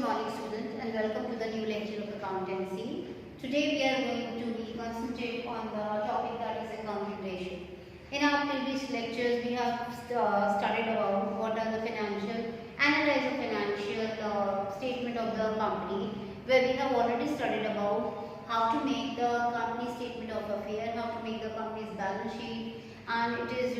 morning students and welcome to the new lecture of accountancy. Today we are going to be concentrate on the topic that is accounting ratio. In our previous lectures we have studied about what are the analyze the financial statement of the company, where we have already studied about how to make the company statement of affairs, how to make the company's balance sheet, and it is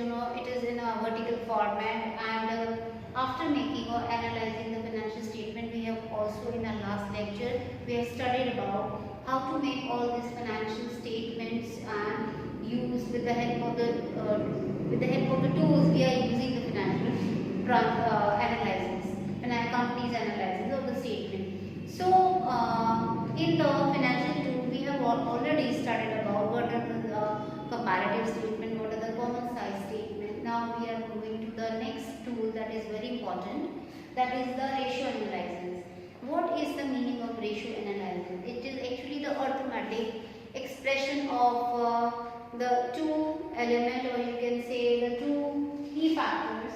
in a vertical format, and after making or analyzing the financial statement, we have also in our last lecture we have studied about how to make all these financial statements and use with the help of the tools we are using the financial analysis, company's analysis of the statement. So in the financial tool we have already studied about what are the comparative statement, what are the common size statement. Now we are moving to the next tool that is very important, that is the ratio analysis. What is the meaning of ratio analysis? It is actually the arithmetic expression of the two element, or you can say the two key factors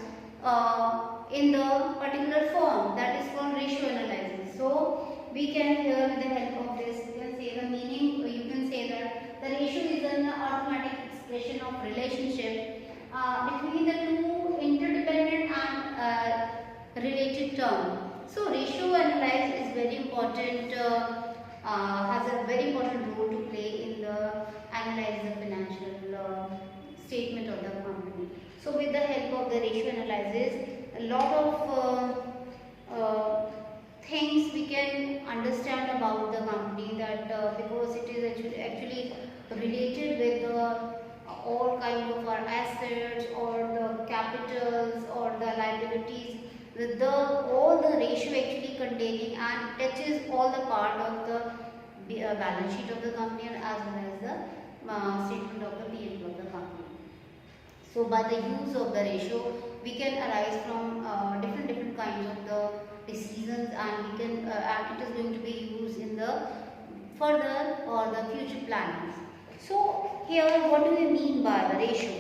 in the particular form, that is called ratio analysis. So we can here with the help of this, you can say the meaning, or you can say that the ratio is an arithmetic expression of relationship between the two interdependent and related terms. So ratio analysis is very important, has a very important role to play in the analyze the financial statement of the company. So with the help of the ratio analysis, a lot of things we can understand about the company, that because it is actually related with all kind of our assets or the capitals or the liabilities, with all the ratio actually containing and touches all the part of the balance sheet of the company as well as the statement of the P&L of the company. So by the use of the ratio we can arise from different kinds of the decisions, and we can and it is going to be used in the further or the future plannings. So here what do we mean by the ratio?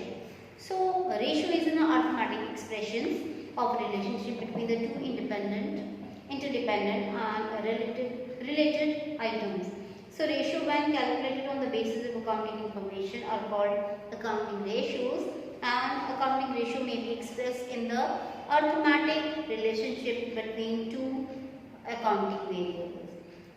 So ratio is an arithmetic expression of a relationship between the two interdependent and related items. So ratio when calculated on the basis of accounting information are called accounting ratios, and accounting ratio may be expressed in the arithmetic relationship between two accounting variables.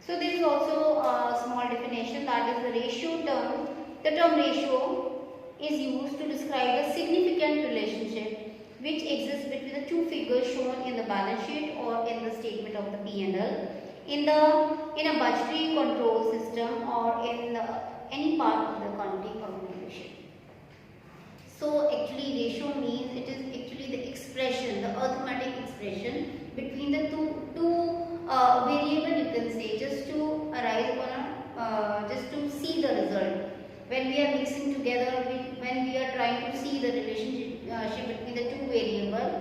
So there is also a small definition, that is the ratio term. The term ratio is used to describe a significant relationship which exists between the two figures shown in the balance sheet or in the statement of the P&L, in a budgetary control system, or in any part of the accounting organization. So actually ratio means it is actually the expression, the arithmetic expression between the two variable, you can say, just to arise on just to see the result. When we are mixing together, when we are trying to see the relationship between the two variables,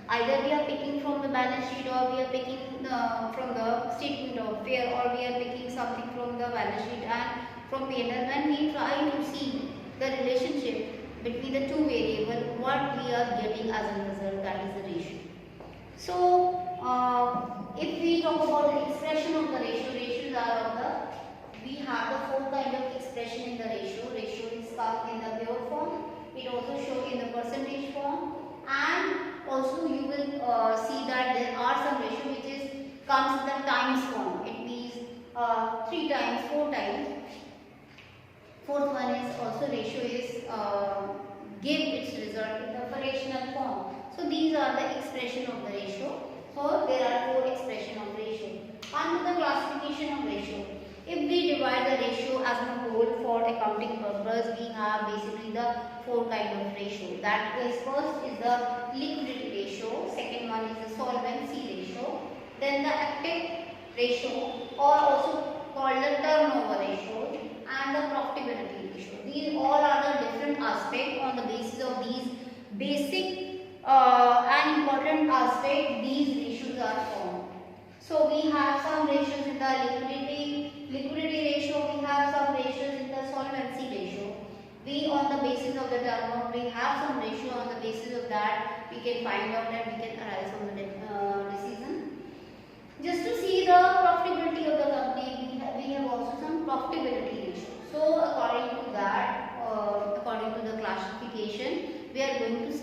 either we are picking from the balance sheet, or we are picking from the statement of affairs, or we are picking something from the balance sheet and from P&L. When we try to see the relationship between the two variables, what we are getting as a result, that is the ratio. So if we talk about the expression of the ratio, ratios are of the, we have the four kind of expression in the ratio. Ratio is come in the pure form, it also show in the percentage form, and also you will see that there are some ratio which is comes in the times form. It means 3 times, 4 times. Fourth one is also ratio is give its result in the fractional form. So these are the expression of the ratio. So there are 4 expression of ratio. And the classification of ratio. If we divide the ratio as a whole for accounting purpose, we have basically the 4 kind of ratio. That is, first is the liquidity ratio, second one is the solvency ratio, then the active ratio, or also called the turnover ratio, and the profitability ratio. These all are the different aspects. On the basis of these basic and important aspects, these ratios are formed. So we have some ratios in the liquidity ratio, we have some ratios in the solvency ratio. We on the basis of the turnover, we have some ratio. On the basis of that we can find out that we can arise from the decision. Just to see the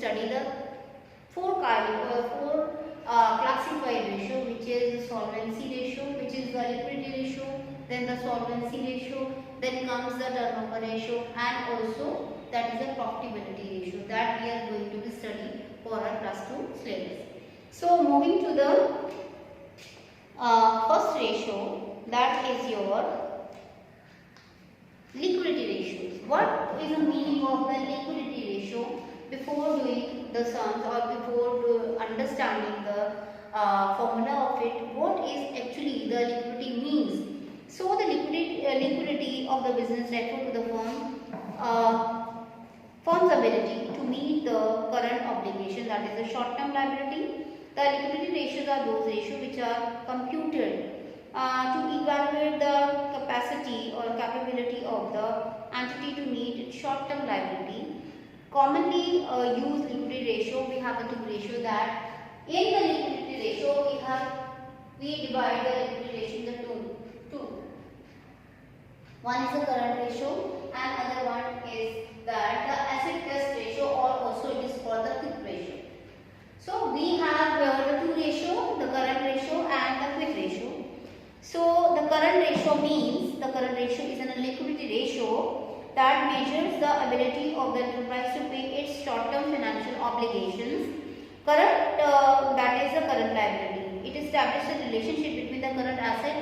study the four classified ratio, which is the solvency ratio, which is the liquidity ratio, then the solvency ratio, then comes the turnover ratio, and also that is the profitability ratio that we are going to be studying for our class 2 syllabus. So moving to the first ratio, that is your liquidity ratios. What is the meaning of the liquidity ratio? Before doing the sums or before understanding the formula of it, what is actually the liquidity means? So the liquidity of the business refer to the firm's ability to meet the current obligation, that is the short-term liability. The liquidity ratios are those ratios which are computed to evaluate the capacity or capability of the entity to meet its short-term liability. Commonly used liquidity ratio, we have the two ratio that in the liquidity ratio we divide the liquidity ratio into two. One is the current ratio and other one is that the asset test ratio, or also it is called the quick ratio. So we have the two ratio, the current ratio and the quick ratio. So the current ratio means the current ratio is a liquidity ratio that measures the ability of the enterprise to pay its short-term financial obligations. Current, that is the current liability. It establishes a relationship between the current asset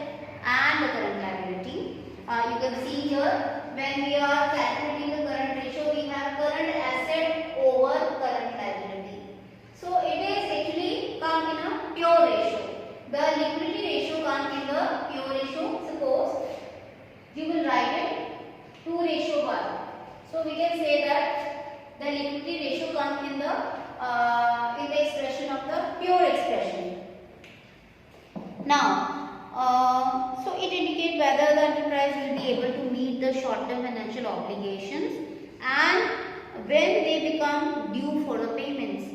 and the current liability. You can see here, when we are calculating the current ratio, we have current asset over current liability. So it is actually come in a pure ratio. The liquidity ratio comes in the pure ratio. Suppose you will write it 2:1. So we can say that the liquidity ratio comes in the expression of the pure expression. Now, so it indicates whether the enterprise will be able to meet the short-term financial obligations and when they become due for the payments.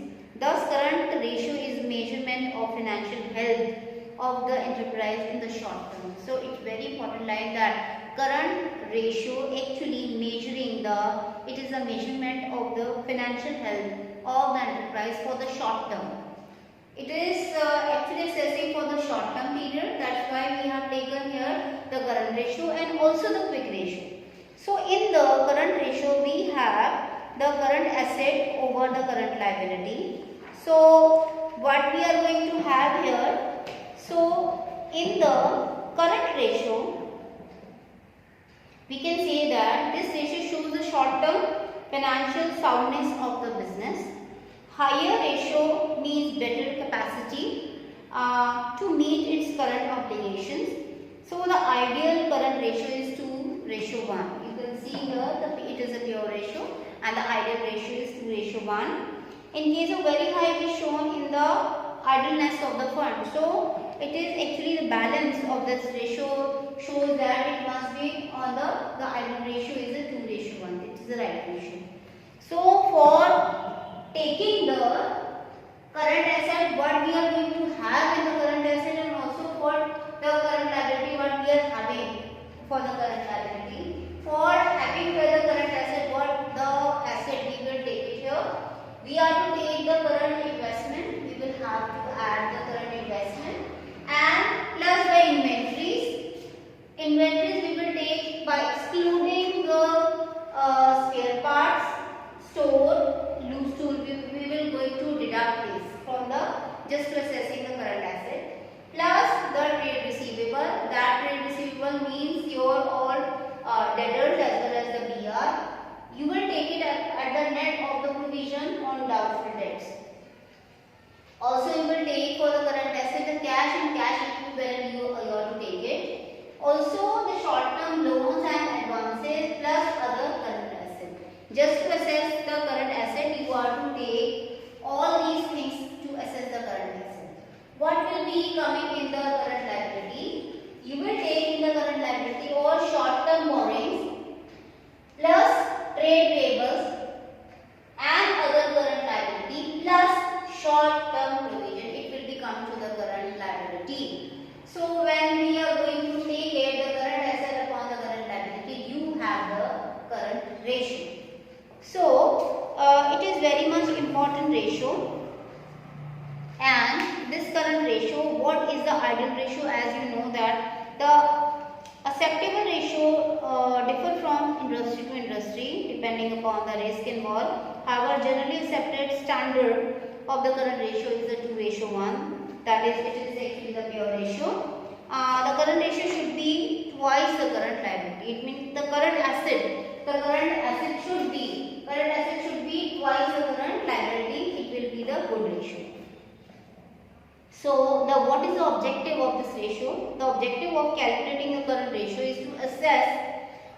Thus, current ratio is measurement of financial health of the enterprise in the short term. So it's very important line that current ratio actually measuring it is a measurement of the financial health of the enterprise for the short term. It is actually assessing for the short term period. That's why we have taken here the current ratio and also the quick ratio. So in the current ratio we have the current asset over the current liability. So what we are going to have here, so in the current ratio we can say that this ratio shows the short term financial soundness of the business. Higher ratio means better capacity to meet its current obligations. So the ideal current ratio is 2:1. You can see here it is a pure ratio and the ideal ratio is 2:1. In case of very high, it is shown in the idleness of the fund. So it is actually the balance of this ratio shows that it must be on the ideal ratio is a 2:1. It is the right ratio. So for taking the current asset, what we are going to have in the current asset, and also for the current liability, what we are having for the current liability. For having the current asset, what the asset we will take it here. We are to take the current investment. We will have to add the current investment and plus the inventories. Inventories we will take by excluding the spare parts, store, loose tool. We will going to deduct this from the just assessing the current asset. Plus the trade receivable. That trade receivable means your all debtors as well as the BR. You will take it at the net of the provision on doubtful debts. Also, you will take for the current asset the cash and cash equivalent you are to take it. Also, the short-term loans and advances plus other current assets. Just to assess the current asset, you are to take all these things to assess the current asset. What will be coming in the current liability? You will take in the current liability all short-term borrowings plus trade payables and other current liability plus short-term provision. It will become to the current liability. So when we are going to take it, the current asset upon the current liability, you have the current ratio. So it is very much important current ratio. And this current ratio, what is the ideal ratio? As you know that the acceptable ratio differ from industry to industry depending upon the risk involved. However, generally accepted standard of the current ratio is the 2:1. That is, it is actually the pure ratio. The current ratio should be twice the current liability. It means the current asset should be twice the current liability. It will be the good ratio. So, what is the objective of this ratio? The objective of calculating the current ratio is to assess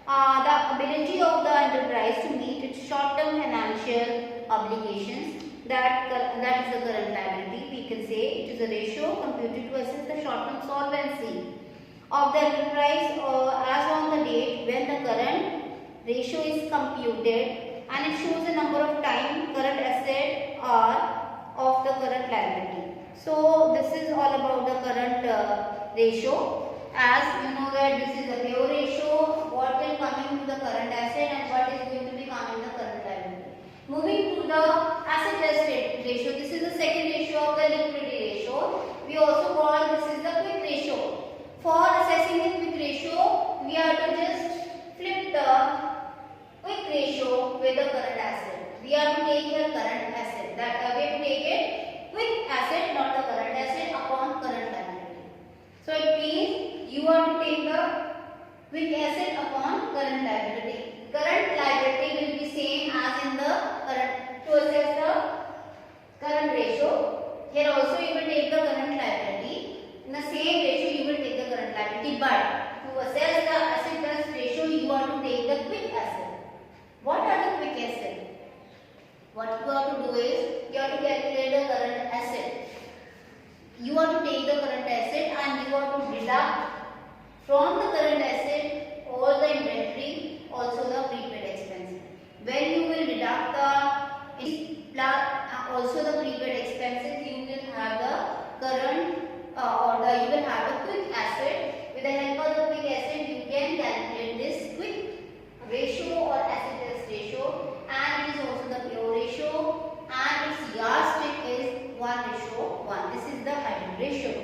the ability of the enterprise to meet its short-term financial obligations. That is the current liability. We can say it is a ratio computed to assess the short-term solvency of the enterprise as on the date when the current ratio is computed, and it shows the number of time current asset are of the current liability. So this is all about the current ratio. As you know that this is a pure ratio, what will come into the current asset and what is going to be coming the current liability. Moving to the asset test ratio, this is the second ratio of the liquidity ratio. We also call this is the quick ratio. For assessing the quick ratio, we have to just flip the quick ratio with the current asset. We have to take the current asset. That we have to take it quick asset, not the current asset, upon current liability. So it means you have to take the quick asset upon current liability. Current liability will be same as in the current to assess the current ratio. Here also you will take the current liability. In the same ratio you will take the current liability, but to assess the asset test ratio you have to take the quick asset. What are the quick assets? What you have to do is, you have to calculate the current asset. You have to take the current asset and you have to deduct from the current asset all the inventory, also the prepaid expenses. When you will deduct the also the prepaid expenses, you will have the current you will have a quick asset. With the help of the quick asset, you can calculate this quick ratio or asset test ratio, and it is also the pure ratio, and its yardstick is 1:1. This is the ideal ratio.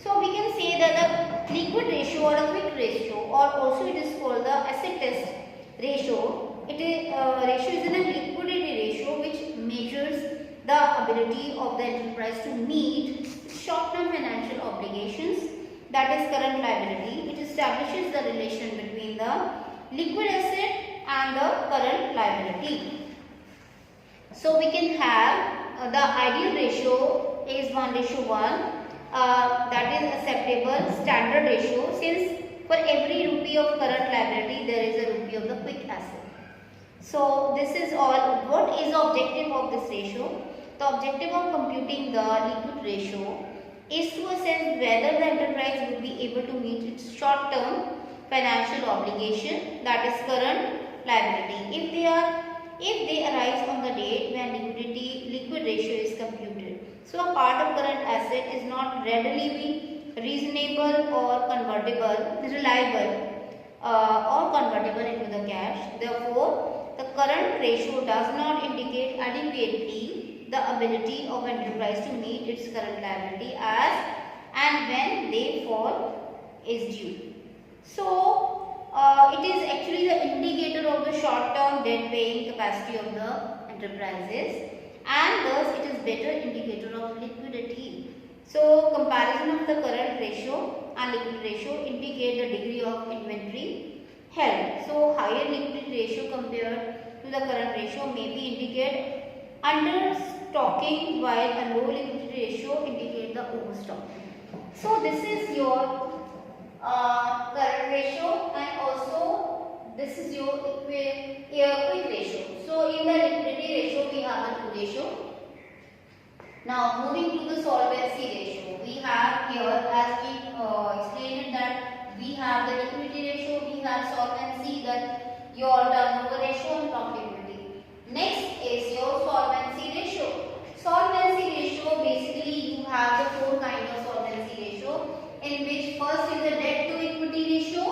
So we can say that the liquid ratio or a quick ratio, or also it is called the asset test ratio. It is ratio is in a liquidity ratio which measures the ability of the enterprise to meet short-term financial obligations, that is current liability. It establishes the relation between the liquid asset and the current liability. So we can have the ideal ratio is 1:1. That is acceptable standard ratio, since for every rupee of current liability there is a rupee of the quick asset. So this is all. What is the objective of this ratio? The objective of computing the liquid ratio is to assess whether the enterprise would be able to meet its short-term financial obligation, that is current liability, if they arise on the date when liquid ratio is computed. So a part of current asset is not readily reasonable or reliable or convertible into the cash. Therefore, the current ratio does not indicate adequately the ability of enterprise to meet its current liability as and when they fall is due. So it is actually the indicator of the short-term debt paying capacity of the enterprises, and thus it is better indicator of liquidity. So comparison of the current ratio and liquid ratio indicate the degree of inventory held. So higher liquidity ratio compared to the current ratio may be indicate under stocking, while a low liquidity ratio indicate the overstocking. So this is your current ratio, and also this is your quick ratio. So in the liquidity ratio we have the two ratio. Now moving to the solvency ratio, we have here, as we explained that we have the liquidity ratio, we have solvency, that your turnover ratio and profitability. Next is your solvency ratio. Solvency ratio, basically you have the four kinds of solvency ratio, in which first is the debt to equity ratio,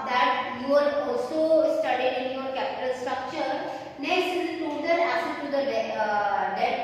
that you are also studied in your capital structure. Next is the total asset to the debt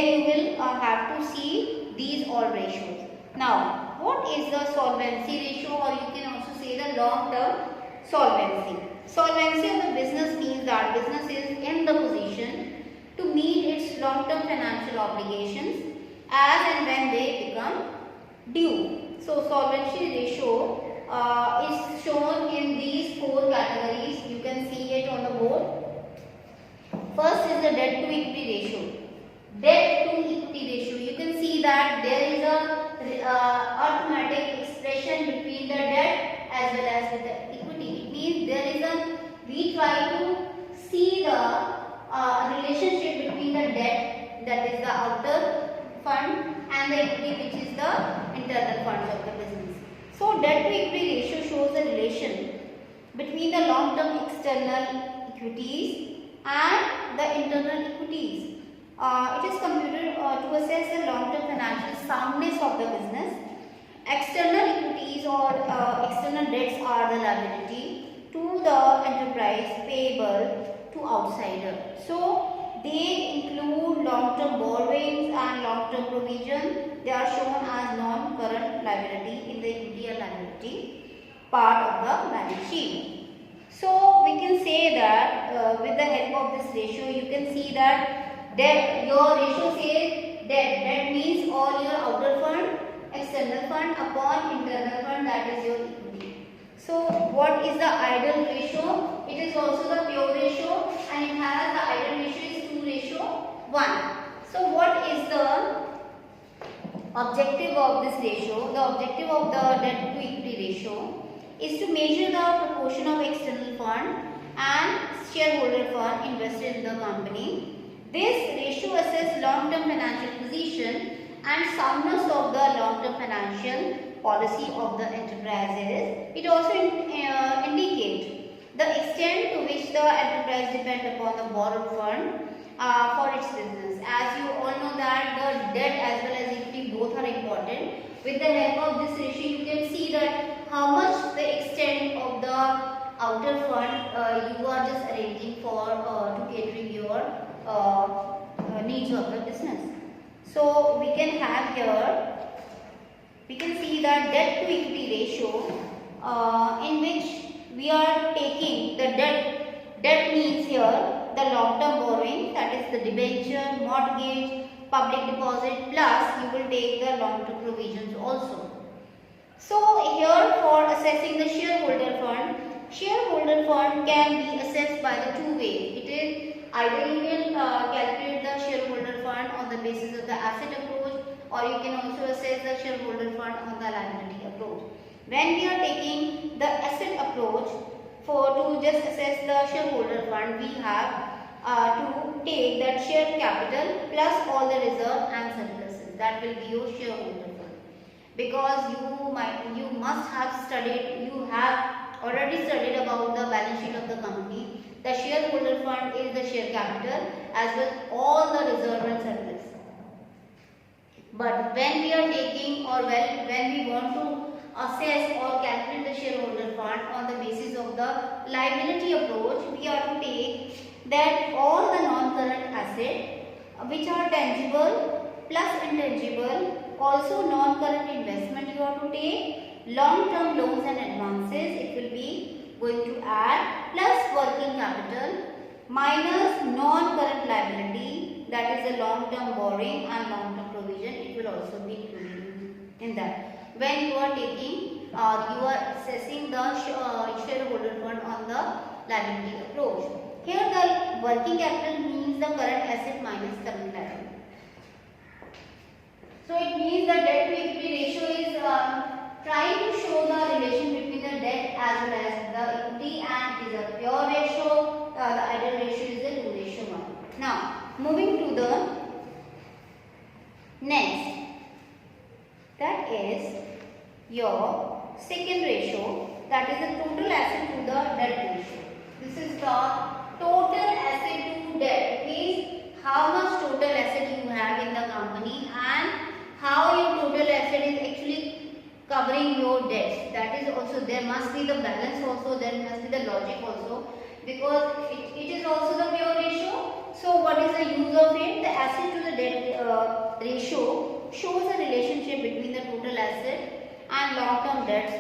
then you will have to see these all ratios. Now, what is the solvency ratio, or you can also say the long-term solvency? Solvency of the business means that business is in the position to meet its long-term financial obligations as and when they become due. So, solvency ratio is shown in these four categories. You can see it on the board. First is the debt to equity ratio. Debt to equity ratio. You can see that there is a automatic expression between the debt as well as with the equity. It means there is we try to see the relationship between the debt, that is the outer fund, and the equity, which is the internal funds of the business. So debt to equity ratio shows the relation between the long-term external equities and the internal equities. It is computed to assess the long-term financial soundness of the business. External equities or external debts are the liability to the enterprise payable to outsider. So they include long-term borrowings and long-term provision. They are shown as non-current liability in the equity and liability part of the balance sheet. So we can say that with the help of this ratio, you can see that debt, your ratio says debt. Debt means all your outer fund, external fund upon internal fund, that is your equity. So what is the ideal ratio? It is also the pure ratio, and it has the ideal ratio is 2:1. So what is the objective of this ratio? The objective of the debt to equity ratio is to measure the proportion of external fund and shareholder fund invested in the company. This ratio assesses long-term financial position and soundness of the long-term financial policy of the enterprises. It also indicates the extent to which the enterprise depends upon the borrowed fund for its business. As you all know that the debt as well as equity both are important. With the help of this ratio, you can see that how much the extent of the outer fund you are just arranging for to catering your needs of the business. So we can have here, we can see that debt to equity ratio in which we are taking the debt. Debt means here the long-term borrowing, that is the debenture, mortgage, public deposit, plus you will take the long-term provisions also. So here for assessing the shareholder fund can be assessed by the two ways. It is either you can calculate the shareholder fund on the basis of the asset approach, or you can also assess the shareholder fund on the liability approach. When we are taking the asset approach to just assess the shareholder fund, we have to take that share capital plus all the reserve and surpluses. That will be your shareholder fund. Because you must have studied, you have already studied about the balance sheet of the company. The shareholder fund is the share capital as well all the reserve and surplus. But when we are taking, or when we want to assess or calculate the shareholder fund on the basis of the liability approach, we are to take that all the non-current assets which are tangible plus intangible, also non-current investment you are to take, long-term loans and advances it will be going to add, plus working capital minus non-current liability, that is the long-term borrowing and long-term provision, it will also be included in that. When you are taking, you are assessing the shareholder fund on the liability approach. Here the working capital means the current asset minus current liability. So it means the debt to equity ratio is trying to show the relation between the debt as well as the equity, and it is a pure ratio. The ideal ratio is the 2:1. Now moving to the next, that is your second ratio, that is the total asset to the debt ratio. This is the total asset to debt, means how much total asset you have in the company and how your total asset is actually covering your debts. That is also, there must be the balance also, there must be the logic also, because it is also the pure ratio. So what is the use of it? The asset to the debt ratio shows a relationship between the total asset and long-term debts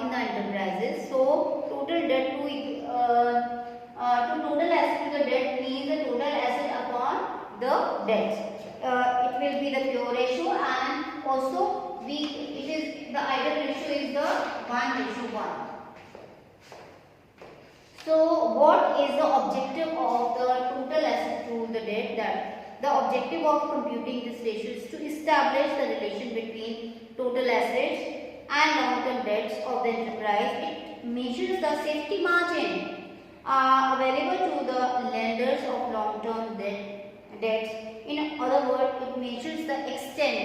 in the enterprises. So total debt to total asset to the debt means the total asset upon the debt. It will be the pure ratio, and also it is the ideal ratio is the 1:1. So what is the objective of the total asset to the debt? That the objective of computing this ratio is to establish the relation between total assets and long-term debts of the enterprise. It measures the safety margin available to the lenders of long-term debts. In other words, it measures the extent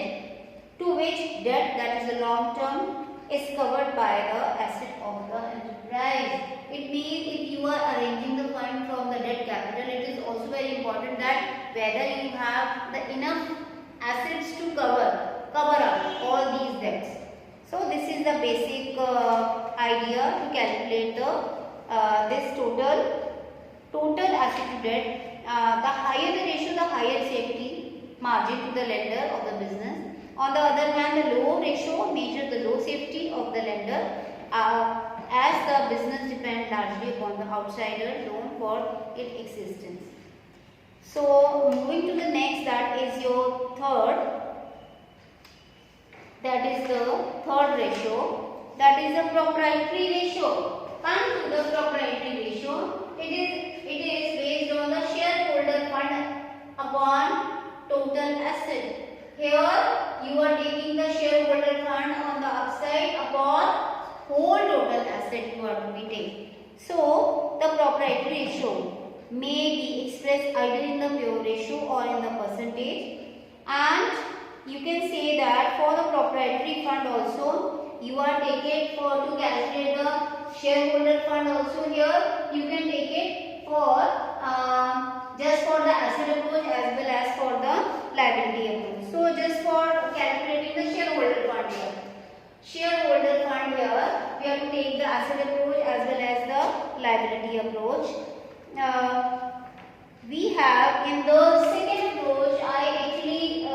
to which debt, that is the long-term, is covered by the asset of the enterprise. It means if you are arranging the fund from the debt capital, it is also very important that whether you have the enough assets to cover up all these debts. So this is the basic idea to calculate this total asset to debt. The higher the ratio, the higher safety margin to the lender of the business. On the other hand, the low ratio measures the low safety of the lender as the business depends largely upon the outsider loan for its existence. So moving to the next, that is your that is the third ratio, that is the proprietary ratio. Come to the proprietary ratio. It is based on the shareholder fund upon total asset. Here you are taking the shareholder fund on the upside upon whole total asset you are to be taking. So the proprietary ratio may be expressed either in the pure ratio or in the percentage, and you can say that for the proprietary fund also you are taking to calculate the shareholder fund also. Here you can take it for just for the asset approach as well as for the liability approach. So just for calculating the shareholder fund here. Shareholder fund here, we have to take the asset approach as well as the liability approach. We have in the second approach, I actually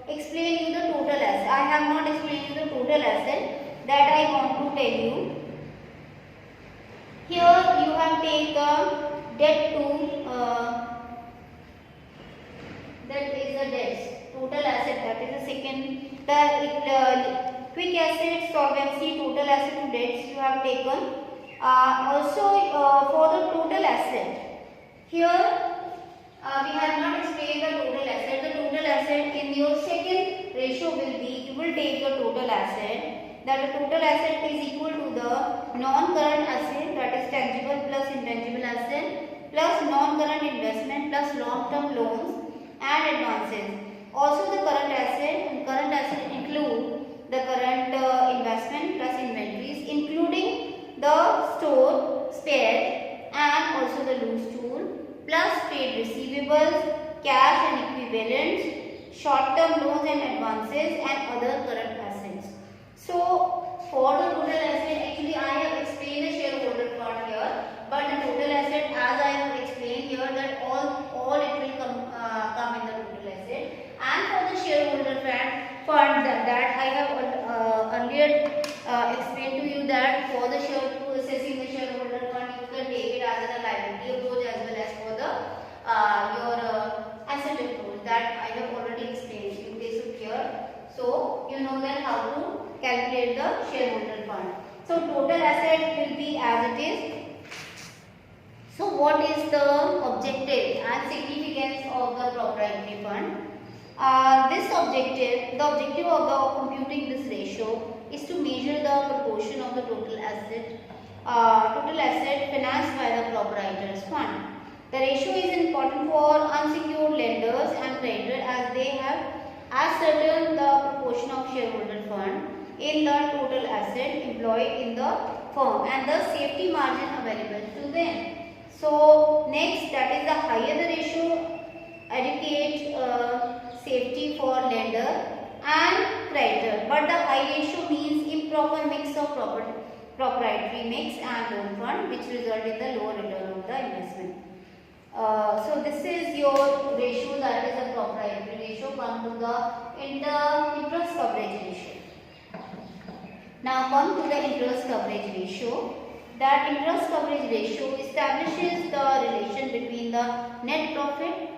explain you the total asset. I have not explained you the total asset, that I want to tell you. Here you have taken the debt to that is the debts. Total asset, that is the second. The quick asset, solvency, total asset to debts you have taken. Also for the total asset, here we have not explained the total asset. The total asset in your second ratio will be, you will take the total asset, that the total asset is equal to the non-current asset, that is tangible plus intangible asset, plus non-current investment plus long-term loans and advances. Also the current asset include the current investment plus inventories, including the store, spare and also the loose tool, plus trade receivables, cash and equivalents, short-term loans and advances and other current assets. So for the total asset, actually I have explained the shareholder fund here, but the total asset, as I have explained here, that all it will come in the total asset. And for the shareholder fund that I have earlier explained to you, that for the assessing the shareholder fund, you can take it as a liability approach as well as for the your asset approach, that I have already explained in case of here. So you know then how to calculate the shareholder fund. So total asset will be as it is. So what is the objective and significance of the proprietary fund? The objective of computing this ratio is to measure the proportion of the total asset financed by the proprietor's fund. The ratio is important for unsecured lenders and creditors, as they have ascertained the proportion of shareholder fund in the total asset employed in the firm and the safety margin available to them. So next, that is the higher the ratio, adequate safety for lender and creditor, but the high ratio means improper mix of proprietary mix and loan fund, which result in the lower return of the investment. So this is your ratio, that is a proprietary ratio. Come to the interest coverage ratio. Now come to the interest coverage ratio. That interest coverage ratio establishes the relation between the net profit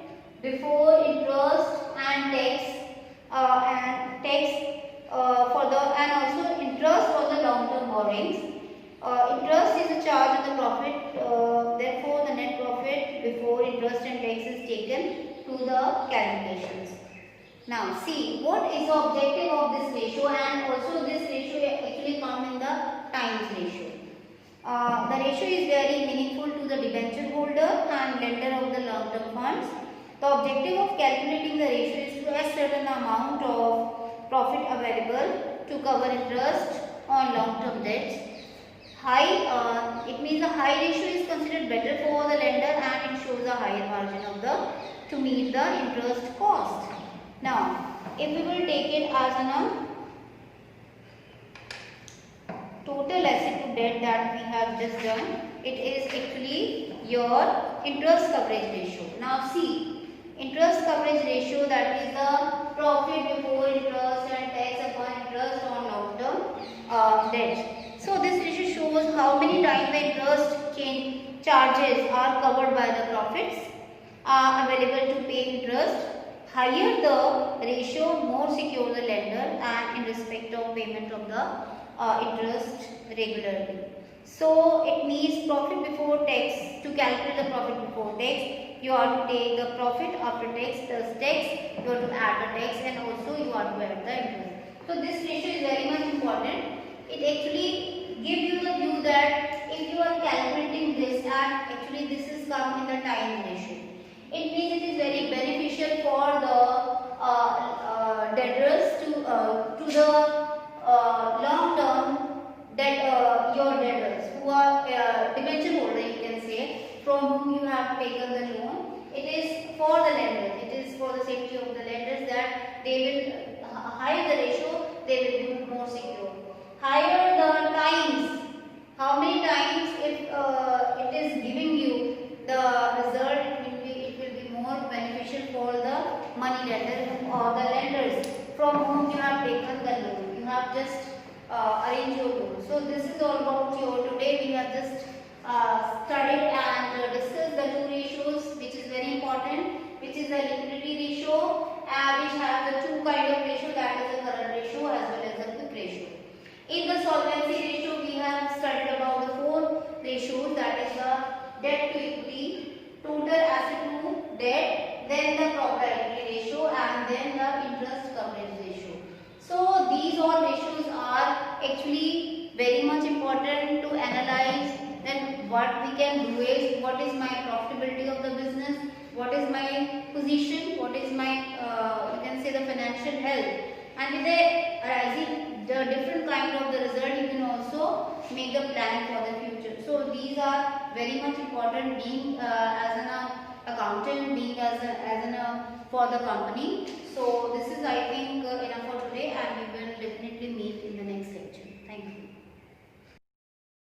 before interest and tax for the and also interest for the long term borrowings. Interest is a charge on the profit, therefore the net profit before interest and tax is taken to the calculations. Now see what is the objective of this ratio, and also this ratio actually comes in the times ratio. The ratio is very meaningful to the debenture holder and lender of the long term funds. The objective of calculating the ratio is to ascertain the amount of profit available to cover interest on long term debts. It means the high ratio is considered better for the lender, and it shows a higher margin of to meet the interest cost. Now, if we will take it as a total asset to debt that we have just done, it is actually your interest coverage ratio. Now see, interest coverage ratio, that is the profit before interest and tax upon interest on long term debt. So this ratio shows how many times the interest charges are covered by the profits available to pay interest. Higher the ratio, more secure the lender and in respect of payment of the interest regularly. So it means profit before tax. To calculate the profit before tax, you have to take the profit after tax plus tax, you have to add the tax, and also you have to add the interest. So this ratio is very much important. It actually gives you the view that if you are calculating this, and actually this is come in the time ratio, it means it is very beneficial for the debtors to the long term debt, your debtors who are debenture holder, you can say, from whom you have taken the loan. It is for the lenders, it is for the safety of the lenders, that they will higher the ratio, they will be more secure. Higher the times, how many times if it is giving you the result, it will be more beneficial for the money lender or the lenders from whom you have taken the loan. You have just arranged your loan. So this is all about your today. We have just studied and discussed the two ratios, which is very important, which is the liquidity ratio, which have the two kind of ratio, that is the current ratio as well as the quick ratio. In the solvency ratio, we have studied about the four ratios, that is the debt to equity, total asset to debt, then the proprietary ratio, and then the interest coverage ratio. So these all ratios are actually very much important to analyze. Then what we can do is, what is my profitability of the business, what is my position, what is my you can say the financial health, and with the arising the different kind of the result, you can also make the plan for the future. So these are very much important, being as an accountant, being as an for the company. So this is, I think, enough